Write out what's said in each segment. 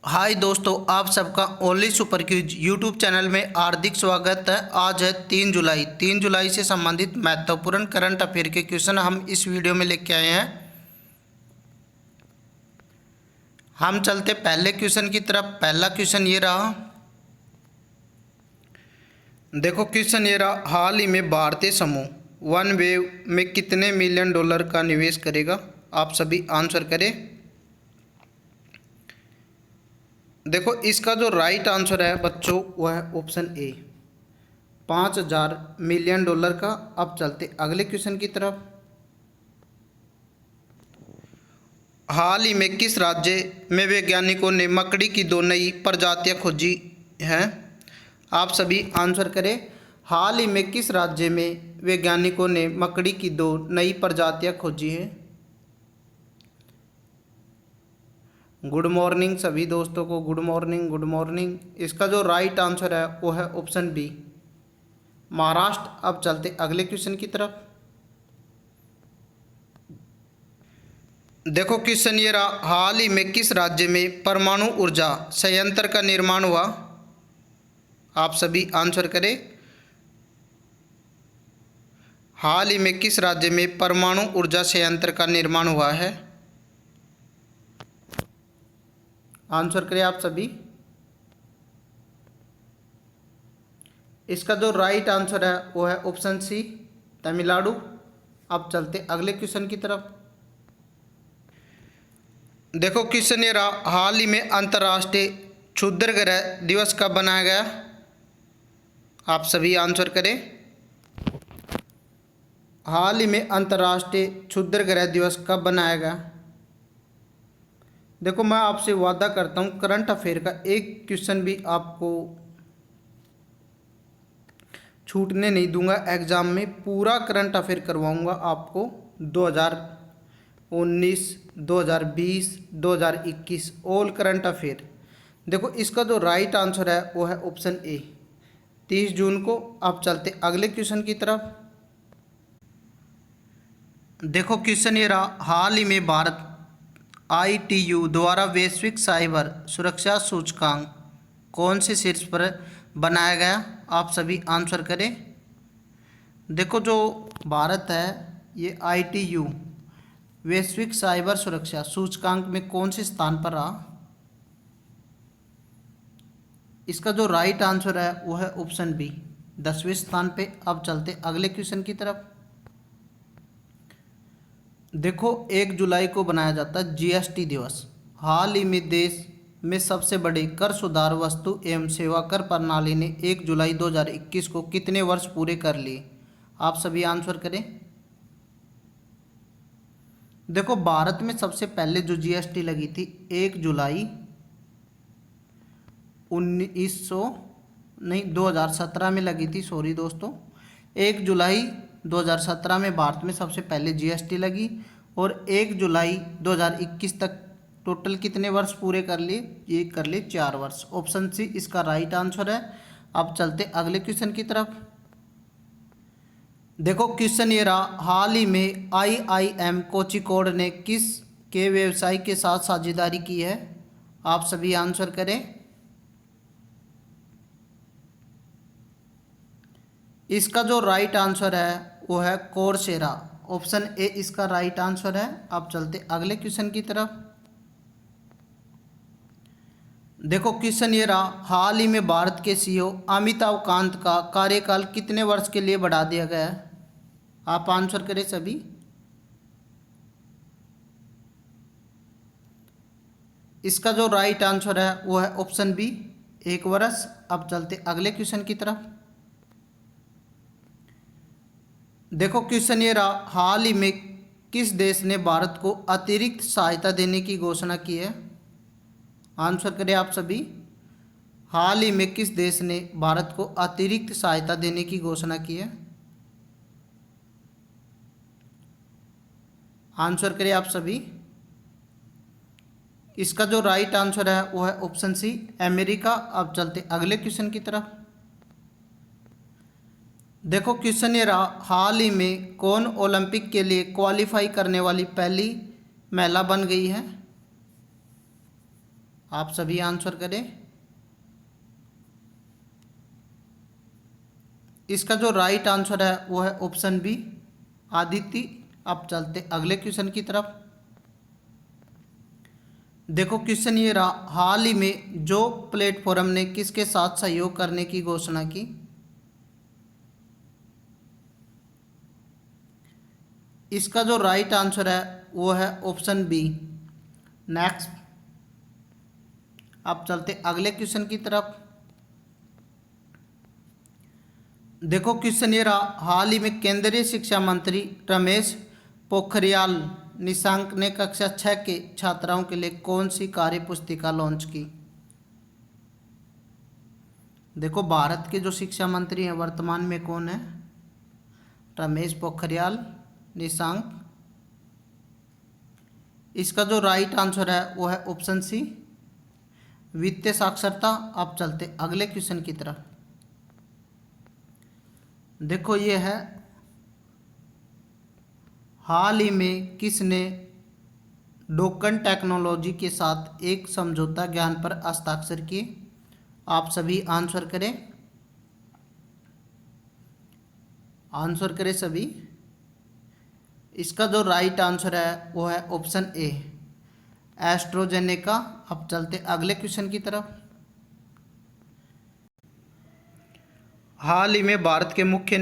हाय दोस्तों, आप सबका only super quiz YouTube channel में हार्दिक स्वागत है। आज है 3 जुलाई। 3 जुलाई से संबंधित महत्वपूर्ण करंट अफेयर के क्वेश्चन हम इस वीडियो में लेके आए हैं। हम चलते पहले क्वेश्चन की तरफ। पहला क्वेश्चन ये रहा। देखो क्वेश्चन ये रहा, हाल ही में भारतीय समूह वन वेव में कितने मिलियन डॉलर का निवेश करेगा? आप सभी आंसर करें। देखो इसका जो राइट आंसर है बच्चों वह है ऑप्शन ए, 5,000 मिलियन डॉलर का। अब चलते अगले क्वेश्चन की तरफ। हाल ही में किस राज्य में वैज्ञानिकों ने मकड़ी की 2 नई प्रजातियां खोजी हैं? आप सभी आंसर करें। हाल ही में किस राज्य में वैज्ञानिकों ने मकड़ी की 2 नई प्रजातियां खोजी हैं? गुड मॉर्निंग सभी दोस्तों को, गुड मॉर्निंग गुड मॉर्निंग। इसका जो राइट आंसर है वो है ऑप्शन बी, महाराष्ट्र। अब चलते अगले क्वेश्चन की तरफ। देखो क्वेश्चन ये रहा, हाल ही में किस राज्य में परमाणु ऊर्जा संयंत्र का निर्माण हुआ? आप सभी आंसर करें। हाल ही में किस राज्य में परमाणु ऊर्जा संयंत्र का निर्माण हुआ है? आंसर करें आप सभी। इसका जो राइट आंसर है वो है ऑप्शन सी, तमिलनाडु। अब चलते अगले क्वेश्चन की तरफ। देखो क्वेश्चन ये रहा, हाल ही में अंतर्राष्ट्रीय क्षुद्र ग्रह दिवस कब बनाया गया? आप सभी आंसर करें। हाल ही में अंतर्राष्ट्रीय क्षुद्र ग्रह दिवस कब बनाया गया? देखो मैं आपसे वादा करता हूँ करंट अफेयर का एक क्वेश्चन भी आपको छूटने नहीं दूंगा। एग्जाम में पूरा करंट अफेयर करवाऊंगा आपको। 2019, 2020, 2021 ऑल करंट अफेयर। देखो इसका जो राइट आंसर है वो है ऑप्शन ए, 30 जून को। अब चलते अगले क्वेश्चन की तरफ। देखो क्वेश्चन ये रहा, हाल ही में भारत ITU द्वारा वैश्विक साइबर सुरक्षा सूचकांक कौन से शीर्ष पर बनाया गया? आप सभी आंसर करें। देखो जो भारत है ये ITU वैश्विक साइबर सुरक्षा सूचकांक में कौन से स्थान पर रहा? इसका जो राइट आंसर है वो है ऑप्शन बी, 10वें स्थान पे। अब चलते अगले क्वेश्चन की तरफ। देखो 1 जुलाई को बनाया जाता है GST दिवस। हाल ही में देश में सबसे बड़े कर सुधार वस्तु एवं सेवा कर प्रणाली ने 1 जुलाई 2021 को कितने वर्ष पूरे कर लिए? आप सभी आंसर करें। देखो भारत में सबसे पहले जो GST लगी थी 1 जुलाई 2017 में लगी थी। सॉरी दोस्तों, 1 जुलाई 2017 में भारत में सबसे पहले GST लगी और 1 जुलाई 2021 तक टोटल कितने वर्ष पूरे कर लिए? ये कर लिए 4 वर्ष। ऑप्शन सी इसका राइट आंसर है। अब चलते अगले क्वेश्चन की तरफ। देखो क्वेश्चन ये रहा, हाल ही में IIM कोझिकोड ने किस के व्यवसाय के साथ साझेदारी की है? आप सभी आंसर करें। इसका जो राइट आंसर है वो है कोर्सेरा। ऑप्शन ए इसका राइट आंसर है। अब चलते अगले क्वेश्चन की तरफ। देखो क्वेश्चन ये रहा, हाल ही में भारत के CEO अमिताभ कांत का कार्यकाल कितने वर्ष के लिए बढ़ा दिया गया है? आप आंसर करें सभी। इसका जो राइट आंसर है वो है ऑप्शन बी, 1 वर्ष। अब चलते अगले क्वेश्चन की तरफ। देखो क्वेश्चन ये रहा, हाल ही में किस देश ने भारत को अतिरिक्त सहायता देने की घोषणा की है? आंसर करें आप सभी। हाल ही में किस देश ने भारत को अतिरिक्त सहायता देने की घोषणा की है? आंसर करें आप सभी। इसका जो राइट आंसर है वो है ऑप्शन सी, अमेरिका। अब चलते अगले क्वेश्चन की तरफ। देखो क्वेश्चन ये रहा, हाल ही में कौन ओलंपिक के लिए क्वालिफाई करने वाली पहली महिला बन गई है? आप सभी आंसर करें। इसका जो राइट आंसर है वो है ऑप्शन बी, आदित्य। अब चलते अगले क्वेश्चन की तरफ। देखो क्वेश्चन ये रहा, हाल ही में जो प्लेटफॉर्म ने किसके साथ सहयोग करने की घोषणा की। इसका जो राइट आंसर है वो है ऑप्शन बी, नेक्स्ट। अब चलते अगले क्वेश्चन की तरफ। देखो क्वेश्चन ये रहा, हाल ही में केंद्रीय शिक्षा मंत्री रमेश पोखरियाल निशंक ने कक्षा 6 के छात्राओं के लिए कौन सी कार्य पुस्तिका लॉन्च की। देखो भारत के जो शिक्षा मंत्री हैं वर्तमान में कौन है, रमेश पोखरियाल निशंक। इसका जो राइट आंसर है वो है ऑप्शन सी, वित्तीय साक्षरता। अब चलते अगले क्वेश्चन की तरफ। देखो ये है, हाल ही में किसने डोकन टेक्नोलॉजी के साथ एक समझौता ज्ञान पर हस्ताक्षर किए। आप सभी आंसर करें, आंसर करें सभी। इसका जो राइट आंसर है वो है ऑप्शन ए, एस्ट्रोजेनेका। अब चलते अगले क्वेश्चन की तरफ। हाल ही में भारत के मुख्य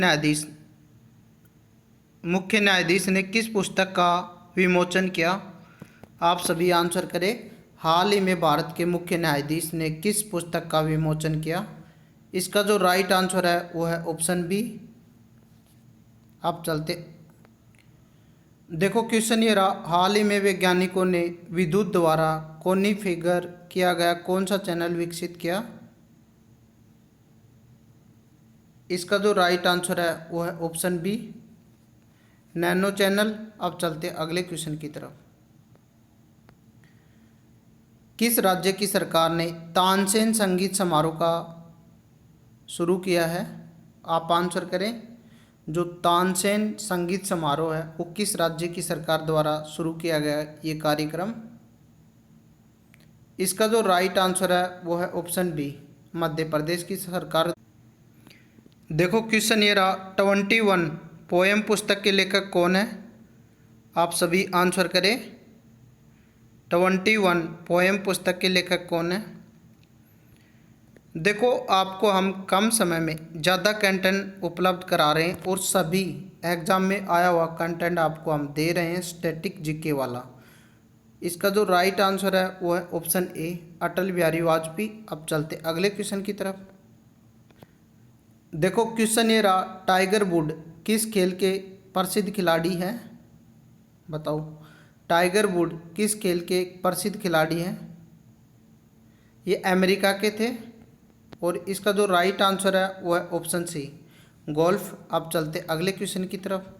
न्यायाधीश ने किस पुस्तक का विमोचन किया। आप सभी आंसर करें, हाल ही में भारत के मुख्य न्यायाधीश ने किस पुस्तक का विमोचन किया। इसका जो राइट आंसर है वो है ऑप्शन बी। अब चलते, देखो क्वेश्चन ये रहा, हाल ही में वैज्ञानिकों ने विद्युत द्वारा कॉन्फ़िगर किया गया कौन सा चैनल विकसित किया। इसका जो राइट आंसर है वो है ऑप्शन बी, नैनो चैनल। अब चलते अगले क्वेश्चन की तरफ। किस राज्य की सरकार ने तानसेन संगीत समारोह का शुरू किया है। आप आंसर करें, जो तानसेन संगीत समारोह है वो किस राज्य की सरकार द्वारा शुरू किया गया ये कार्यक्रम। इसका जो राइट आंसर है वो है ऑप्शन बी, मध्य प्रदेश की सरकार। देखो क्वेश्चन ये रहा, 21 पोएम पुस्तक के लेखक कौन है। आप सभी आंसर करें, 21 पोएम पुस्तक के लेखक कौन है। देखो आपको हम कम समय में ज़्यादा कंटेंट उपलब्ध करा रहे हैं और सभी एग्ज़ाम में आया हुआ कंटेंट आपको हम दे रहे हैं, स्टैटिक जीके वाला। इसका जो राइट आंसर है वो है ऑप्शन ए, अटल बिहारी वाजपेयी। अब चलते अगले क्वेश्चन की तरफ। देखो क्वेश्चन ये रहा, टाइगर वुड किस खेल के प्रसिद्ध खिलाड़ी हैं। बताओ, टाइगर वुड किस खेल के प्रसिद्ध खिलाड़ी हैं। ये अमेरिका के थे और इसका जो राइट आंसर है वो है ऑप्शन सी, गोल्फ। अब चलते अगले क्वेश्चन की तरफ।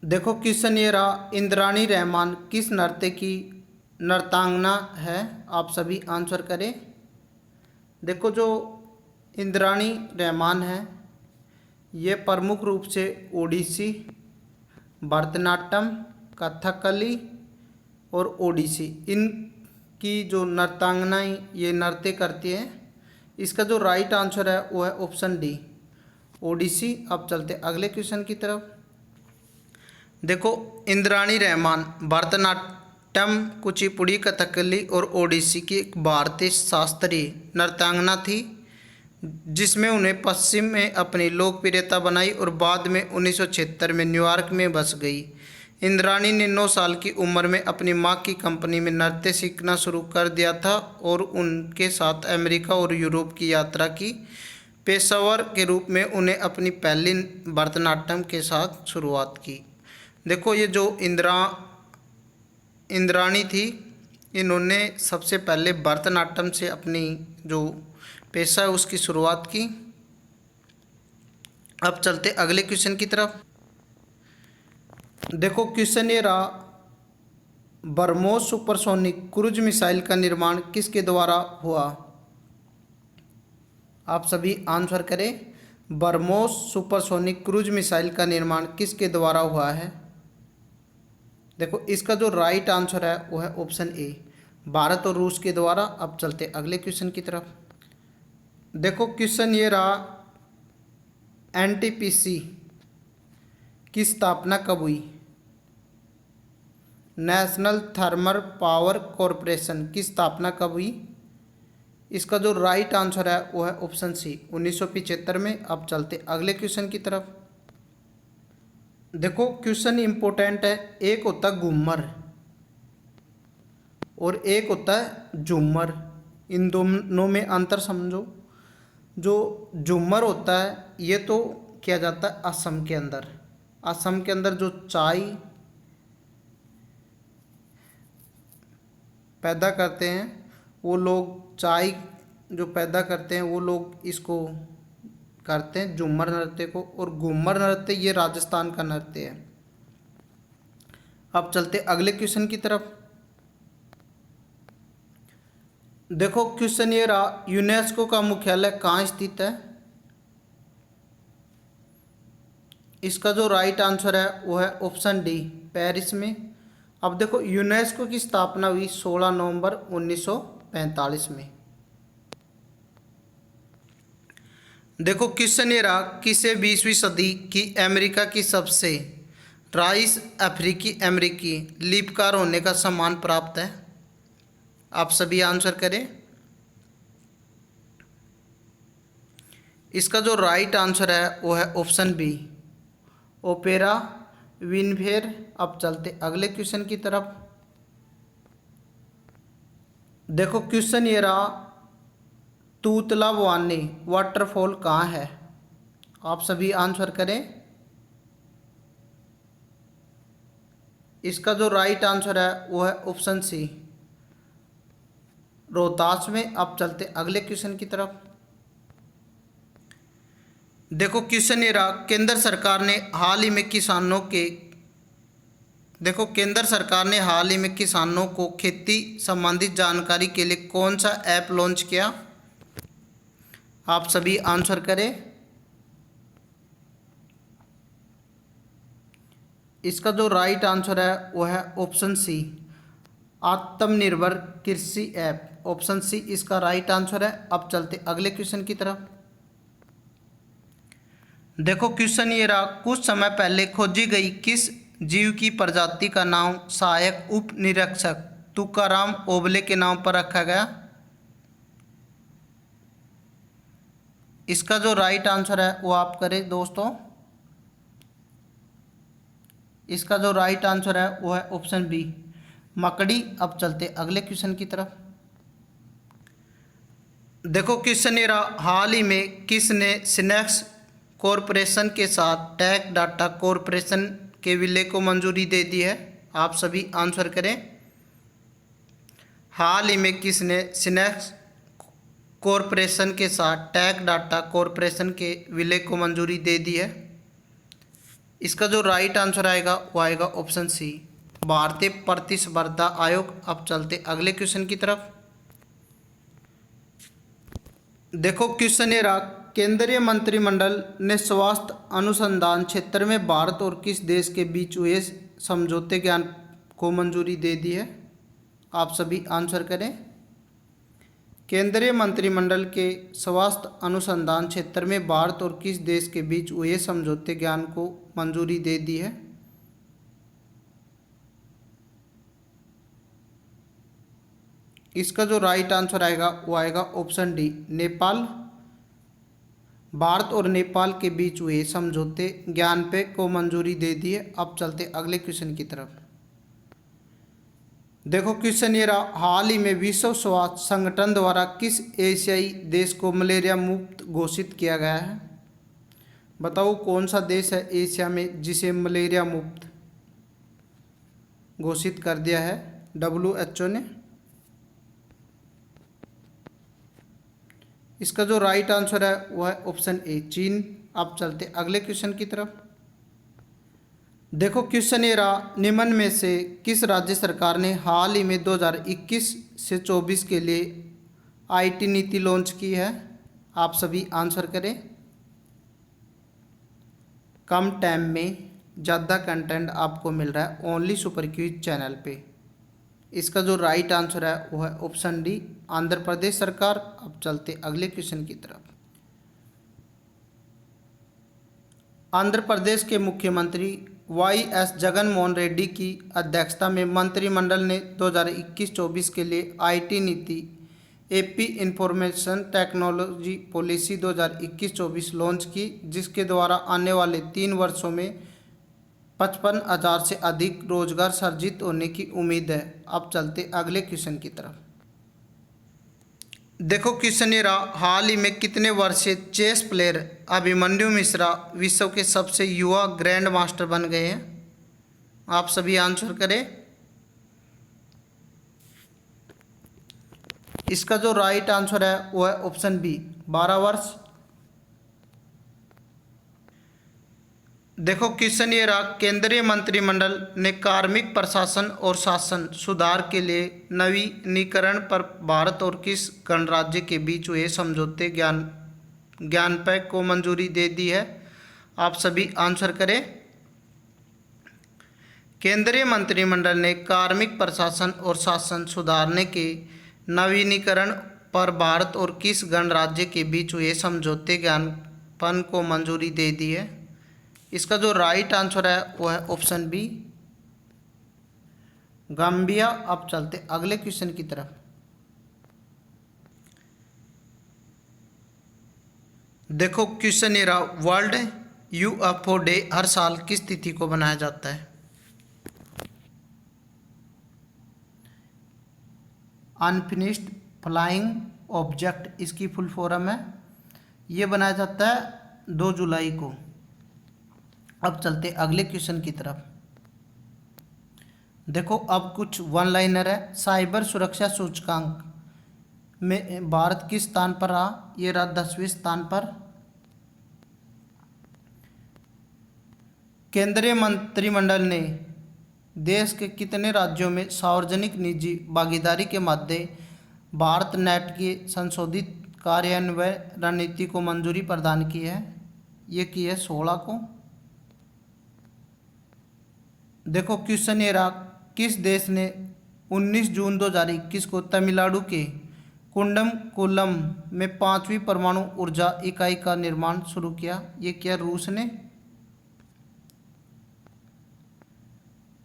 देखो क्वेश्चन ये रहा, इंद्राणी रहमान किस नृत्य की नर्तांगना है। आप सभी आंसर करें। देखो जो इंद्राणी रहमान है ये प्रमुख रूप से ओडिसी, भरतनाट्यम, कथकली और ओडिसी इनकी जो नर्तांगनाएं ये नृत्य करती हैं। इसका जो राइट आंसर है वो है ऑप्शन डी, ओडिसी। अब चलते अगले क्वेश्चन की तरफ। देखो इंद्राणी रहमान भरतनाट्यम, कुचिपुड़ी, कथकली और ओडिसी की एक भारतीय शास्त्रीय नर्तांगना थी जिसमें उन्हें पश्चिम में अपनी लोकप्रियता बनाई और बाद में 1976 में न्यूयॉर्क में बस गई। इंद्राणी ने 9 साल की उम्र में अपनी मां की कंपनी में नृत्य सीखना शुरू कर दिया था और उनके साथ अमेरिका और यूरोप की यात्रा की। पेशेवर के रूप में उन्हें अपनी पहली भरतनाट्यम के साथ शुरुआत की। देखो ये जो इंद्राणी थी इन्होंने सबसे पहले भरतनाट्यम से अपनी जो पेशा है उसकी शुरुआत की। अब चलते अगले क्वेश्चन की तरफ। देखो क्वेश्चन ये रहा, ब्रह्मोस सुपरसोनिक क्रूज मिसाइल का निर्माण किसके द्वारा हुआ। आप सभी आंसर करें, ब्रह्मोस सुपरसोनिक क्रूज मिसाइल का निर्माण किसके द्वारा हुआ है। देखो इसका जो राइट आंसर है वो है ऑप्शन ए, भारत और रूस के द्वारा। अब चलते अगले क्वेश्चन की तरफ। देखो क्वेश्चन ये रहा, एनटीपीसी की स्थापना कब हुई? नेशनल थर्मल पावर कॉरपोरेशन की स्थापना कब हुई? इसका जो राइट आंसर है वो है ऑप्शन सी, 1975 में। अब चलते अगले क्वेश्चन की तरफ। देखो क्वेश्चन इंपॉर्टेंट है, एक होता है घूमर और एक होता है झूमर, इन दोनों में अंतर समझो। जो झूमर होता है ये तो किया जाता है असम के अंदर। असम के अंदर जो चाय पैदा करते हैं वो लोग, चाय जो पैदा करते हैं वो लोग इसको करते हैं झूमर नृत्य को। और घूमर नृत्य ये राजस्थान का नृत्य है। अब चलते अगले क्वेश्चन की तरफ। देखो क्वेश्चन ये रहा, यूनेस्को का मुख्यालय कहाँ स्थित है? इसका जो राइट आंसर है वो है ऑप्शन डी, पेरिस में। अब देखो यूनेस्को की स्थापना हुई 16 नवंबर 1945 में। देखो क्वेश्चन ये रहा, किसे 20वीं सदी की अमेरिका की सबसे राइस अफ्रीकी अमेरिकी लिपकार होने का सम्मान प्राप्त है? आप सभी आंसर करें। इसका जो राइट आंसर है वो है ऑप्शन बी, ओपेरा विनफ्रे। अब चलते अगले क्वेश्चन की तरफ। देखो क्वेश्चन ये रहा, तूतला भवानी वाटरफॉल कहाँ है? आप सभी आंसर करें। इसका जो राइट आंसर है वो है ऑप्शन सी, रोहतास में। अब चलते अगले क्वेश्चन की तरफ। देखो क्वेश्चन ये रहा, केंद्र सरकार ने हाल ही में किसानों के, देखो केंद्र सरकार ने हाल ही में किसानों को खेती संबंधित जानकारी के लिए कौन सा ऐप लॉन्च किया? आप सभी आंसर करें। इसका जो राइट आंसर है वो है ऑप्शन सी, आत्मनिर्भर कृषि ऐप। ऑप्शन सी इसका राइट आंसर है। अब चलते अगले क्वेश्चन की तरफ। देखो क्वेश्चन ये रहा, कुछ समय पहले खोजी गई किस जीव की प्रजाति का नाम सहायक उप निरीक्षक तुकाराम ओबले के नाम पर रखा गया? इसका जो राइट आंसर है वो आप करें दोस्तों। इसका जो राइट आंसर है वो है ऑप्शन बी, मकड़ी। अब चलते अगले क्वेश्चन की तरफ। देखो क्वेश्चन ये रहा, हाल ही में किसने सिनेक्स कॉरपोरेशन के साथ टेक डाटा कॉरपोरेशन के विलय को मंजूरी दे दी है? आप सभी आंसर करें। हाल ही में किसने सिनेक्स कॉरपोरेशन के साथ टेक डाटा कॉरपोरेशन के विलय को मंजूरी दे दी है? इसका जो राइट आंसर आएगा वो आएगा ऑप्शन सी, भारतीय प्रतिस्पर्धा आयोग। अब चलते अगले क्वेश्चन की तरफ। देखो क्वेश्चन ये रहा, केंद्रीय मंत्रिमंडल ने स्वास्थ्य अनुसंधान क्षेत्र में भारत और किस देश के बीच हुए समझौते ज्ञान को मंजूरी दे दी है? आप सभी आंसर करें। केंद्रीय मंत्रिमंडल के स्वास्थ्य अनुसंधान क्षेत्र में भारत और किस देश के बीच हुए समझौते ज्ञान को मंजूरी दे दी है? इसका जो राइट आंसर आएगा वो आएगा ऑप्शन डी, नेपाल। भारत और नेपाल के बीच हुए समझौते ज्ञान पे को मंजूरी दे दी है। अब चलते अगले क्वेश्चन की तरफ। देखो क्वेश्चन ये रहा, हाल ही में विश्व स्वास्थ्य संगठन द्वारा किस एशियाई देश को मलेरिया मुक्त घोषित किया गया है? बताओ कौन सा देश है एशिया में जिसे मलेरिया मुक्त घोषित कर दिया है WHO ने? इसका जो राइट आंसर है वो है ऑप्शन ए, चीन। अब चलते अगले क्वेश्चन की तरफ। देखो क्वेश्चन ये रहा, निम्न में से किस राज्य सरकार ने हाल ही में 2021 से 24 के लिए IT नीति लॉन्च की है? आप सभी आंसर करें। कम टाइम में ज़्यादा कंटेंट आपको मिल रहा है ओनली सुपर क्विज चैनल पे। इसका जो राइट आंसर है वो है ऑप्शन डी, आंध्र प्रदेश सरकार। अब चलते अगले क्वेश्चन की तरफ। आंध्र प्रदेश के मुख्यमंत्री वाई.एस. जगन मोहन रेड्डी की अध्यक्षता में मंत्रिमंडल ने 2021-24 के लिए आईटी नीति AP information technology policy 2021-24 launch की, जिसके द्वारा आने वाले 3 वर्षों में 55,000 से अधिक रोजगार सृजित होने की उम्मीद है। अब चलते अगले क्वेश्चन की तरफ। देखो क्वेश्चन ये रहा, हाल ही में कितने वर्षीय चेस प्लेयर अभिमन्यु मिश्रा विश्व के सबसे युवा ग्रैंड मास्टर बन गए हैं? आप सभी आंसर करें। इसका जो राइट आंसर है वो है ऑप्शन बी, 12 वर्ष। देखो क्वेश्चन ये रहा, केंद्रीय मंत्रिमंडल ने कार्मिक प्रशासन और शासन सुधार के लिए नवीनीकरण पर भारत और किस गणराज्य के बीच हुए समझौते ज्ञापन को मंजूरी दे दी है? आप सभी आंसर करें। केंद्रीय मंत्रिमंडल ने कार्मिक प्रशासन और शासन सुधारने के नवीनीकरण पर भारत और किस गणराज्य के बीच हुए समझौते ज्ञापन को मंजूरी दे दी है? इसका जो राइट आंसर है वो है ऑप्शन बी, गाम्बिया। अब चलते अगले क्वेश्चन की तरफ। देखो क्वेश्चन ये रहा, वर्ल्ड यूएफओ डे हर साल किस तिथि को मनाया जाता है? अनफिनिश्ड फ्लाइंग ऑब्जेक्ट इसकी फुल फॉर्म है। ये बनाया जाता है 2 जुलाई को। अब चलते अगले क्वेश्चन की तरफ। देखो अब कुछ वन लाइनर है। साइबर सुरक्षा सूचकांक में भारत किस स्थान पर रहा? ये रहा 10वें स्थान पर। केंद्रीय मंत्रिमंडल ने देश के कितने राज्यों में सार्वजनिक निजी भागीदारी के माध्यम भारत नेट की संशोधित कार्यान्वयन रणनीति को मंजूरी प्रदान की है? ये की है 16 को। देखो क्वेश्चन ये रहा, किस देश ने 19 जून 2021 को तमिलनाडु के कुंडमकुलम में 5वीं परमाणु ऊर्जा इकाई का निर्माण शुरू किया? ये किया रूस ने।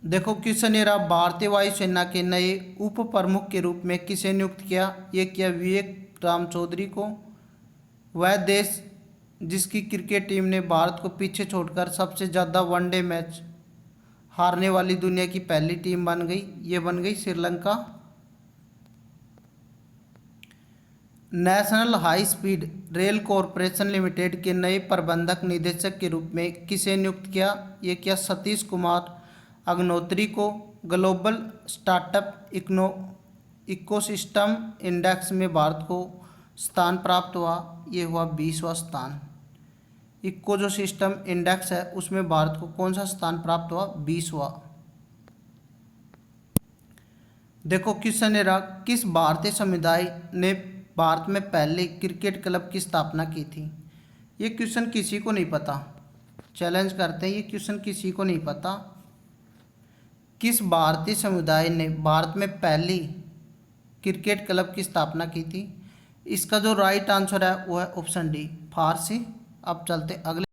देखो क्वेश्चन ये रहा, भारतीय वायुसेना के नए उप प्रमुख के रूप में किसे नियुक्त किया? ये किया विवेक राम चौधरी को। वह देश जिसकी क्रिकेट टीम ने भारत को पीछे छोड़कर सबसे ज़्यादा वनडे मैच हारने वाली दुनिया की पहली टीम बन गई, ये बन गई Sri Lanka. National high speed rail corporation limited के नए प्रबंधक निदेशक के रूप में किसे नियुक्त किया? ये किया सतीश कुमार अग्निहोत्री को। ग्लोबल स्टार्टअप इकोसिस्टम इंडेक्स में भारत को स्थान प्राप्त हुआ, ये हुआ 20वां स्थान। इको जो सिस्टम इंडेक्स है उसमें भारत को कौन सा स्थान प्राप्त हुआ? 20वां। देखो क्वेश्चन ये रहा, किस भारतीय समुदाय ने भारत में पहले क्रिकेट क्लब की स्थापना की थी? ये क्वेश्चन किसी को नहीं पता, चैलेंज करते हैं, ये क्वेश्चन किसी को नहीं पता। किस भारतीय समुदाय ने भारत में पहली क्रिकेट क्लब की स्थापना की थी? इसका जो राइट आंसर है वो है ऑप्शन डी, फारसी। अब चलते अगले